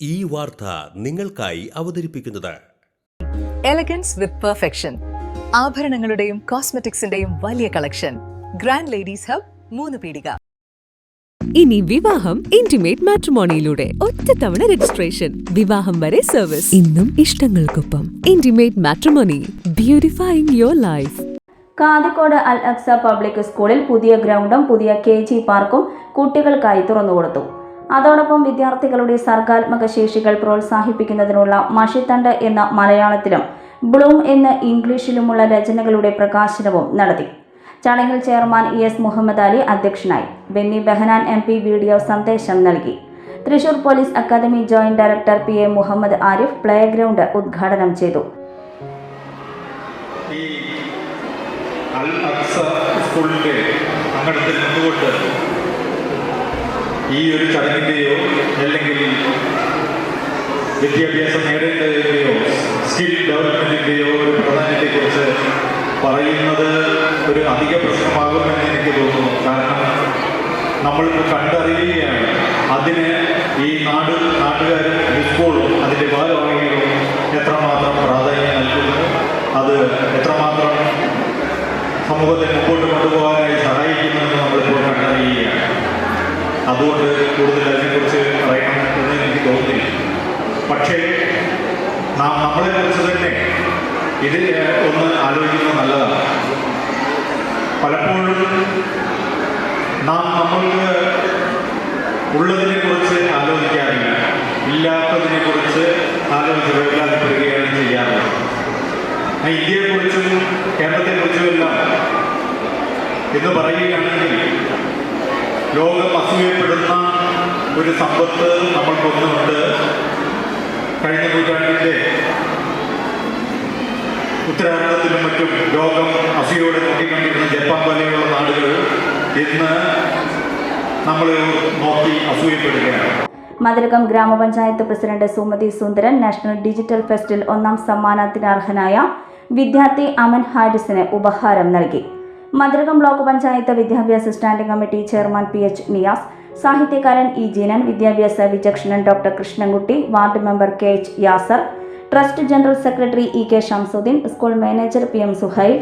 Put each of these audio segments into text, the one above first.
ഈ വാർത്ത നിങ്ങൾക്കായി അവതരിപ്പിക്കുന്നത് എലഗൻസ് വിത്ത് പെർഫെക്ഷൻ, ആഭരണങ്ങളുടെയും കോസ്മെറ്റിക്സിന്റെയും വലിയ കളക്ഷൻ. ഗ്രാൻഡ് ലേഡീസ് ഹബ്, 3 പീടിക. ഇനി വിവാഹം ഇന്റിമേറ്റ് മാട്രിമോണിയിലൂടെ ഒറ്റത്തവണ രജിസ്ട്രേഷൻ, വിവാഹം വരെ സർവീസ്. ഇന്നും ഇഷ്ടങ്ങൾക്കൊപ്പം intimate matrimony, beautifying your life. Kathikode Al Aqsa public സ്കൂളിൽ പുതിയ ഗ്രൗണ്ടും പുതിയ KG പാർക്കും കുട്ടികൾക്കായി തുറന്നുകൊടുത്തു. അതോടൊപ്പം വിദ്യാർത്ഥികളുടെ സർഗാത്മക ശേഷികൾ പ്രോത്സാഹിപ്പിക്കുന്നതിനുള്ള മഷിത്തണ്ട് എന്ന മലയാളത്തിലും ബ്ലൂം എന്ന ഇംഗ്ലീഷിലുമുള്ള രചനകളുടെ പ്രകാശനവും നടത്തി. ചടങ്ങിൽ ചെയർമാൻ ES മുഹമ്മദ് അലി അധ്യക്ഷനായി. ബെന്നി ബെഹനാൻ MP വീഡിയോ സന്ദേശം നൽകി. Thrissur police academy joint director PA Muhammad Arif play ground ഉദ്ഘാടനം ചെയ്തു. അൽ അക്സ സ്കൂളിൻ്റെ അങ്കണത്തിൽ നിന്നുകൊണ്ട് ഈ ഒരു ചടങ്ങിൻ്റെയോ അല്ലെങ്കിൽ വിദ്യാഭ്യാസം നേടേണ്ടതിൻ്റെയോ സ്കിൽ ഡെവലപ്മെൻറ്റിൻ്റെയോ ഒരു പ്രാധാന്യത്തെക്കുറിച്ച് പറയുന്നത് ഒരു അധിക പ്രശ്നമാകുമെന്ന് എനിക്ക് തോന്നുന്നു. കാരണം നമ്മളിപ്പോൾ കണ്ടറിയുകയാണ് അതിന് ഈ നാട്ടുകാരും സ്കൂളും അതിൻ്റെ ഭാഗമാകികളും എത്രമാത്രം പ്രാധാന്യം നൽകുന്നു, അത് എത്രമാത്രം സമൂഹത്തെ മുമ്പോട്ട് കൊണ്ടുപോകാനായി സഹായിക്കുന്നുവെന്ന് നമ്മളിപ്പോൾ കണ്ടറിയുകയാണ്. അതുകൊണ്ട് കൂടുതൽ അതിനെക്കുറിച്ച് പറയണം എന്ന് എനിക്ക് തോന്നുന്നില്ല. പക്ഷേ നമ്മളെക്കുറിച്ച് തന്നെ ഇതിൽ ഒന്ന് ആലോചിക്കുന്നത് നല്ലതാണ്. പലപ്പോഴും നമ്മൾക്ക് ഉള്ളതിനെക്കുറിച്ച് ആലോചിക്കാറില്ല, ഇല്ലാത്തതിനെക്കുറിച്ച് ആലോചിച്ച് വേവലാതിപ്പെടുകയാണ് ചെയ്യാറുള്ളത്. ഇന്ത്യയെക്കുറിച്ചും കേരളത്തെക്കുറിച്ചുമെല്ലാം എന്ന് പറയുകയാണെങ്കിൽ ലോകം അസൂയപ്പെടുന്ന ഒരു സമ്പത്ത് നമ്മൾക്കൊന്നുണ്ട്. കഴിഞ്ഞ നൂറ്റാണ്ടിൻ്റെ ഉത്തരാർദ്ധത്തിലും മറ്റും ലോകം അസൂയോടെ നോക്കിക്കൊണ്ടിരുന്ന ജപ്പാൻ പോലെയുള്ള നാടുകൾ ഇന്ന് നമ്മൾ നോക്കി അസൂയപ്പെടുകയാണ്. മതിലകം ഗ്രാമപഞ്ചായത്ത് president Sumathi Sundaran national digital ഫെസ്റ്റിൽ 1ാം സമ്മാനത്തിന് അർഹനായ വിദ്യാർത്ഥി അമൻ ഹാരിസിന് ഉപഹാരം നൽകി. മതിലകം ബ്ലോക്ക് പഞ്ചായത്ത് വിദ്യാഭ്യാസ standing committee chairman PH Niyas, സാഹിത്യകാരൻ E ജീനൻ, വിദ്യാഭ്യാസ വിചക്ഷണൻ doctor Krishnankutty, ward member KH Yasar, trust general secretary EK Shamsuddin, school manager PM Suhail,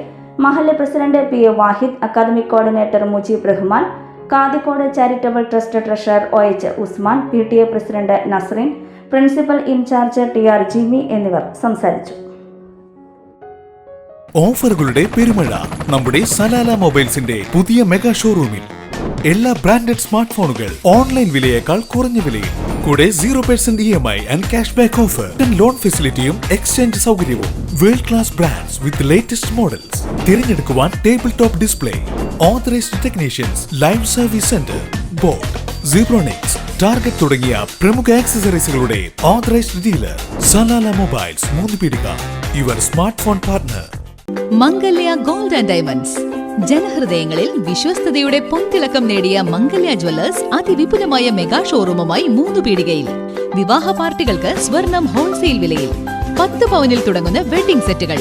മഹല്ല് president PA Wahid, academic coordinator Mujeeb Rahman, Kathikode charitable trust treasurer OH Usman, PTA president Nasreen, principal in charge TR Jimi എന്നിവർ സംസാരിച്ചു. ഓഫറുകളുടെ പെരുമഴ നമ്മുടെ സലാല മൊബൈൽസിന്റെ പുതിയ മെഗാ ഷോറൂമിൽ. എല്ലാ ബ്രാൻഡഡ് സ്മാർട്ട് ഫോണുകൾ ഓൺലൈൻ വിലയേക്കാൾ കുറഞ്ഞ വിലയിൽ, കൂടെ 0% EMI and cash back offer, loan ഫെസിലിറ്റിയും എക്സ്ചേഞ്ച് സൗകര്യവും. World class brands with latest models. തിരഞ്ഞെടുക്കുവാൻ table top display, authorised technicians, live service centre, boat, Zebronics, target തുടങ്ങിയ പ്രമുഖ ആക്സസറീസുകളുടെ ഓതറൈസ്ഡ് ഡീലർ. സലാല മൊബൈൽസ്, 3 പീടിക, your smart phone partner. Mangalya gold and diamonds, ജനഹൃദയങ്ങളിൽ വിശ്വസ്തയുടെ പൊൻതിളക്കം നേടിയ മംഗല്യ ജ്വല്ലേഴ്സ് അതിവിപുലമായ മെഗാ ഷോറൂമുമായി 3 പീടികയിൽ. വിവാഹ പാർട്ടികൾക്ക് സ്വർണം ഹോൾസെയിൽ വിലയിൽ. 10 പവനിൽ തുടങ്ങുന്ന വെഡിംഗ് സെറ്റുകൾ,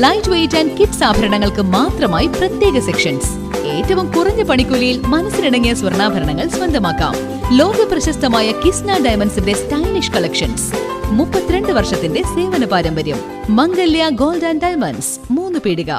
ലൈറ്റ് വെയ്റ്റ് ആൻഡ് കിഡ്സ് ആഭരണങ്ങൾക്ക് മാത്രമായി പ്രത്യേക സെക്ഷൻസ്. ഏറ്റവും കുറഞ്ഞ പണിക്കൂലിയിൽ മനസ്സിനിണങ്ങിയ സ്വർണ്ണാഭരണങ്ങൾ സ്വന്തമാക്കാം. ലോക പ്രശസ്തമായ കിസ്ന ഡയമണ്ട്സിന്റെ സ്റ്റൈലിഷ് കളക്ഷൻസ്. 32 വർഷത്തിന്റെ സേവന പാരമ്പര്യം. മംഗല്യ ഗോൾഡ് ആൻഡ് ഡയമണ്ട്സ്, 3 പീടിക.